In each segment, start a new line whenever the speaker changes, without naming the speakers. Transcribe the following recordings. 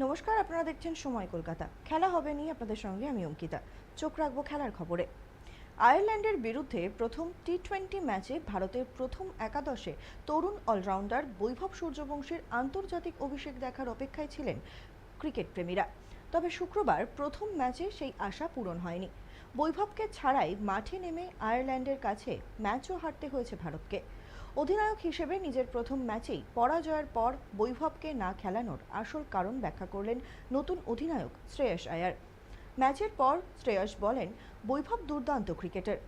নমস্কার, আপনারা দেখছেন সময় কলকাতা। খেলা হবে নিয়ে আপনাদের সঙ্গে আমি অঙ্কিতা। চোখ রাখবো খেলার খবরে। আয়ারল্যান্ডের বিরুদ্ধে প্রথম টি-20 ম্যাচে ভারতের প্রথম একাদশে তরুণ অলরাউন্ডার বৈভব সূর্যবংশীর আন্তর্জাতিক অভিষেক দেখার অপেক্ষায় ছিলেন ক্রিকেট প্রেমীরা। তবে শুক্রবার প্রথম ম্যাচে সেই আশা পূরণ হয়নি। বৈভবকে ছাড়াই মাঠে নেমে আয়ারল্যান্ডের কাছে ম্যাচও হারতে হয়েছে ভারতকে। অধিনায়ক হিসেবে নিজের প্রথম ম্যাচেই পরাজয়ের পর বৈভবকে না খেলানোর আসল কারণ ব্যাখ্যা করলেন নতুন অধিনায়ক শ্রেয়স আয়ার। ম্যাচের পর শ্রেয়স বলেন, বৈভব দুর্দান্ত ক্রিকেটার,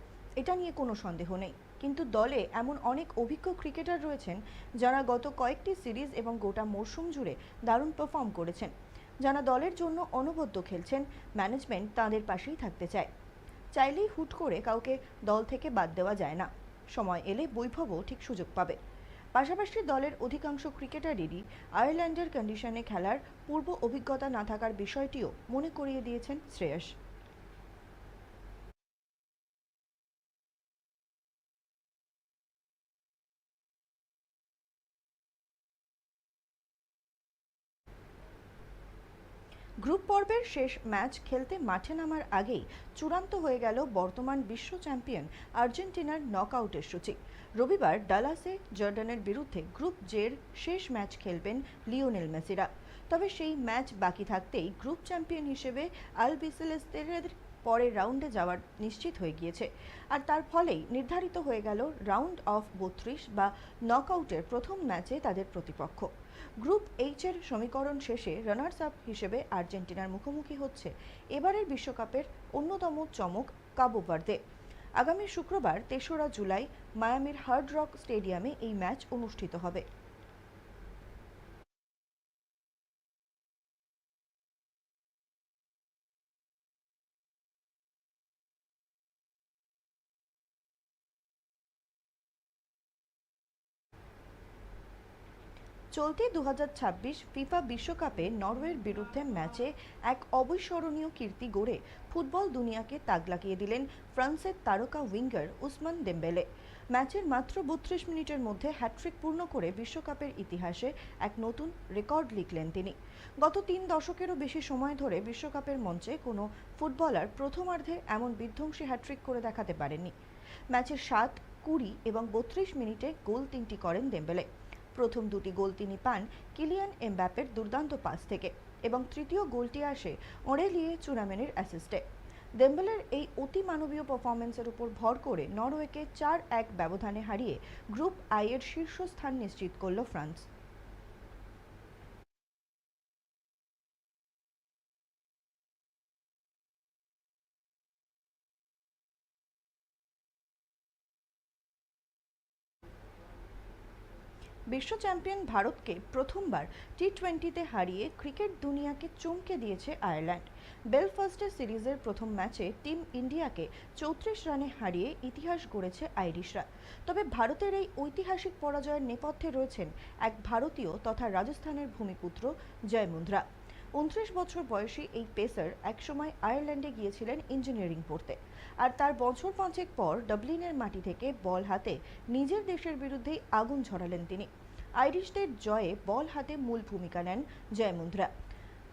এটা নিয়ে কোনো সন্দেহ নেই, কিন্তু দলে এমন অনেক অভিজ্ঞ ক্রিকেটার রয়েছেন যারা গত কয়েকটি সিরিজ এবং গোটা মরশুম জুড়ে দারুণ পারফর্ম করেছেন। যারা দলের জন্য অনবদ্য খেলছেন, ম্যানেজমেন্ট তাদের পাশেই থাকতে চায়। চাইলেই হুট করে কাউকে দল থেকে বাদ দেওয়া যায় না। সময় এলে বৈভবও ঠিক সুযোগ পাবে। পাশাপাশি দলের অধিকাংশ ক্রিকেটারেরই আয়ারল্যান্ডের কন্ডিশনে খেলার পূর্ব অভিজ্ঞতা না থাকার বিষয়টিও মনে করিয়ে দিয়েছেন শ্রেয়স। গ্রুপ পর্বের শেষ ম্যাচ খেলতে মাঠে নামার আগেই চূড়ান্ত হয়ে গেল বর্তমান বিশ্ব চ্যাম্পিয়ন আর্জেন্টিনার নকআউটের সূচি। রবিবার ডালাসে জর্ডানের বিরুদ্ধে গ্রুপ জের শেষ ম্যাচ খেলবেন লিওনেল মেসিরা। তবে সেই ম্যাচ বাকি থাকতেই গ্রুপ চ্যাম্পিয়ন হিসেবে আলবিসেলেস্তেদের পরের রাউন্ডে যাওয়ার নিশ্চিত হয়ে গিয়েছে। আর তার ফলেই নির্ধারিত হয়ে গেল রাউন্ড অফ 32 বা নকআউটের প্রথম ম্যাচে তাদের প্রতিপক্ষ। গ্রুপ এইচ এর সমীকরণ শেষে রানার্স আপ হিসেবে আর্জেন্টিনার মুখোমুখি হচ্ছে এবারের বিশ্বকাপের অন্যতম চমক কাবো ভার্দে। আগামী শুক্রবার ৩রা জুলাই মায়ামির হার্ড রক স্টেডিয়ামে এই ম্যাচ অনুষ্ঠিত হবে। চলতি ২০২৬ ফিফা বিশ্বকাপে নরওয়ের বিরুদ্ধে ম্যাচে এক অবিস্মরণীয় কীর্তি গড়ে ফুটবল দুনিয়াকে তাক লাগিয়ে দিলেন ফ্রান্সের তারকা উইঙ্গার উসমান দেমবেলে। ম্যাচের মাত্র ৩২ মিনিটের মধ্যে হ্যাটট্রিক পূর্ণ করে বিশ্বকাপের ইতিহাসে এক নতুন রেকর্ড লিখলেন তিনি। গত ৩ দশকেরও বেশি সময় ধরে বিশ্বকাপের মঞ্চে কোনো ফুটবলার প্রথমার্ধে এমন বিধ্বংসী হ্যাটট্রিক করে দেখাতে পারেননি। ম্যাচের ৭, ২০ এবং ৩২ মিনিটে গোল ৩টি করেন দেমবেলে। প্রথম দুটি গোল তিনি পান কিলিয়ান এমবাপ্পের দুর্দান্ত পাস থেকে এবং তৃতীয় গোলটি আসে অরেলিয়ে চুনামেনের অ্যাসিস্টে। দেম্বেলের এই অতি মানবীয় পারফরমেন্সের উপর ভর করে নরওয়েকে ৪-১ ব্যবধানে হারিয়ে গ্রুপ আই এর শীর্ষস্থান নিশ্চিত করল ফ্রান্স। বিশ্ব চ্যাম্পিয়ন ভারতকে প্রথমবার টি-20তে হারিয়ে ক্রিকেট দুনিয়াকে চমকে দিয়েছে আয়ারল্যান্ড। বেলফাস্টে সিরিজের প্রথম ম্যাচে টিম ইন্ডিয়াকে ৩৪ রানে হারিয়ে ইতিহাস গড়েছে আইরিশরা। তবে ভারতের এই ঐতিহাসিক পরাজয়ের নেপথ্যে রয়েছেন এক ভারতীয় তথা রাজস্থানের ভূমিপুত্র জয় মুন্দ্রা। ২৯ বছর বয়সী এই পেসার একসময় আয়ারল্যান্ডে গিয়েছিলেন ইঞ্জিনিয়ারিং পড়তে, আর তার বছর ৫ পর ডাবলিনের মাটি থেকে বল হাতে নিজের দেশের বিরুদ্ধেই আগুন ঝরালেন তিনি। আইরিশদের জয়ে বল হাতে মূল ভূমিকা নেন জয় মুন্দ্রা।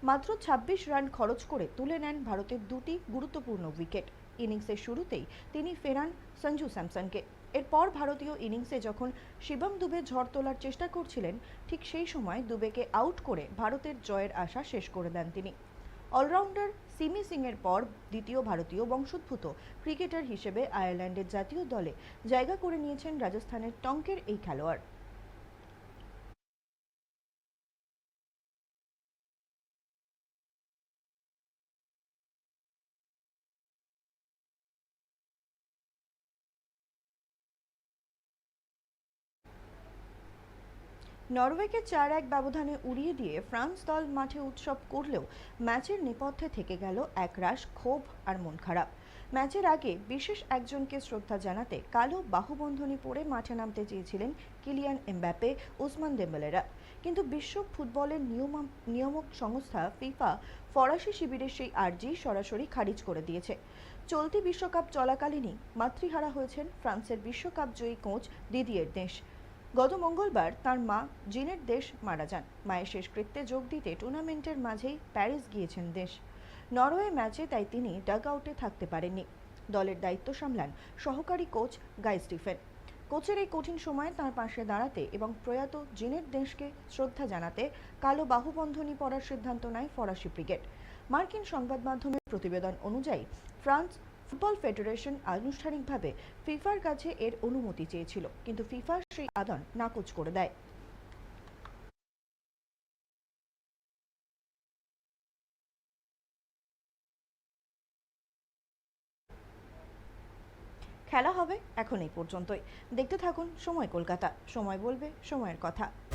মাত্র ২৬ রান খরচ করে তুলে নেন ভারতের দুটি গুরুত্বপূর্ণ উইকেট। ইনিংসের শুরুতেই তিনি ফেরান সঞ্জু স্যামসনকে। এরপর ভারতীয় ইনিংসে যখন শিবম দুবে ঝড় তোলার চেষ্টা করছিলেন, ঠিক সেই সময় দুবেকে আউট করে ভারতের জয়ের আশা শেষ করে দেন তিনি। অলরাউন্ডার সিমি সিংয়ের পর দ্বিতীয় ভারতীয় বংশোদ্ভূত ক্রিকেটার হিসেবে আয়ারল্যান্ডের জাতীয় দলে জায়গা করে নিয়েছেন রাজস্থানের টঙ্কের এই খেলোয়াড়। নরওয়েকে ৪-১ ব্যবধানে উড়িয়ে দিয়ে ফ্রান্স দল মাঠে উৎসব করলেও ম্যাচের নেপথ্যে থেকে গেল একরাশ ক্ষোভ আর মন খারাপ। ম্যাচের আগে বিশেষ একজনকে শ্রদ্ধা জানাতে কালো বাহুবন্ধনী পরে মাঠে নামতে চেয়েছিলেন কিলিয়ান এমবাপ্পে, ওসমান দেম্বেলেরা। কিন্তু বিশ্ব ফুটবলের নিয়ামক সংস্থা ফিফা ফরাসি শিবিরের সেই আর্জি সরাসরি খারিজ করে দিয়েছে। চলতি বিশ্বকাপ চলাকালীনই মাতৃহারা হয়েছেন ফ্রান্সের বিশ্বকাপ জয়ী কোচ দিদিয়ের দেশ। গত মঙ্গলবার তার মা জিনের দেশ মারা যান। মায়ের শেষকৃত্যে যোগ দিতে টুর্নামেন্টের মাঝেই প্যারিস গিয়েছেন দেশ। নরওয়ে ম্যাচে তাই তিনি ডাগ আউটে থাকতে পারেননি। দলের দায়িত্ব সামলান সহকারী কোচ গাই স্টিফেন। কোচের এই কঠিন সময়ে তাঁর পাশে দাঁড়াতে এবং প্রয়াত জিনের দেশকে শ্রদ্ধা জানাতে কালো বাহুবন্ধনী পরার সিদ্ধান্ত নেয় ফরাসি ব্রিগেড। মার্কিন সংবাদ মাধ্যমের প্রতিবেদন অনুযায়ী ফ্রান্স ফুটবল ফেডারেশন আনুষ্ঠানিকভাবে ফিফার কাছে এর অনুমতি চেয়েছিল, কিন্তু ফিফা সেই আবেদন নাকচ করে দেয়। খেলা হবে এখন এই পর্যন্তই। দেখতে থাকুন সময় কলকাতা। সময় বলবে সময়ের কথা।